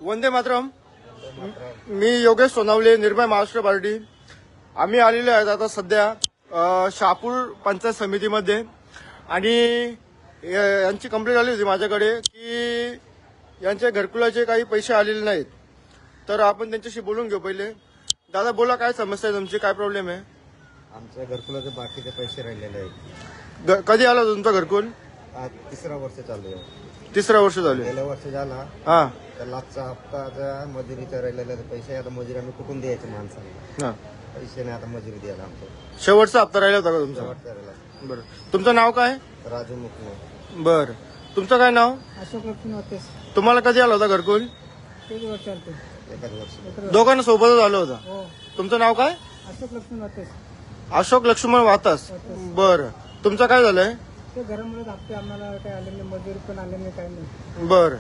वंदे मातरम. मी योगेश सोनावले, निर्भय महाराष्ट्र पार्टी. आम्ही आलेले आहेत आता सध्या शहापूर पंचायत समितीमध्ये आणि यांची कंप्लेंट आली होती माझ्याकडे की यांच्या घरकुलाचे काही पैसे आलेले नाहीत. तर आपण त्यांच्याशी बोलून घेऊ. पहिले दादा बोला, काय समस्या आहे तुमची, काय प्रॉब्लेम आहे? आमच्या घरकुलाचे बाकीचे पैसे राहिलेले आहेत. कधी आला तुमचा घरकुल? आज 3रा वर्ष चालू आहे. 3रा वर्ष झाले. गेल्या वर्ष झाला. हा. तर लागचा हप्ताच्या मजुरीच्या राहिलेले पैसे आता मजुरी आम्ही कुठून द्यायचे माणसाला? हा. पैसे नाही आता मजुरी द्यायला आमचं. शेवटचा हप्ता राहिला होता का तुमचा? शेवटचा. बरं. तुमचं नाव काय? राजू मुकणे. बरं. तुमचं काय नाव? अशोक लक्ष्मण होते. तुम्हाला कधी आला होता घरकुल? एकाच वर्ष. दोघांना सोबतच आलं होतं. हो. तुमचं नाव काय? अशोक लक्ष्मण होते. अशोक लक्ष्मण वातास. बरं. तुमचं काय झालंय? ते घरामुळे हप्ते आम्हाला काही आले नाही, मजुरी पण आले नाही, काही नाही. बरं.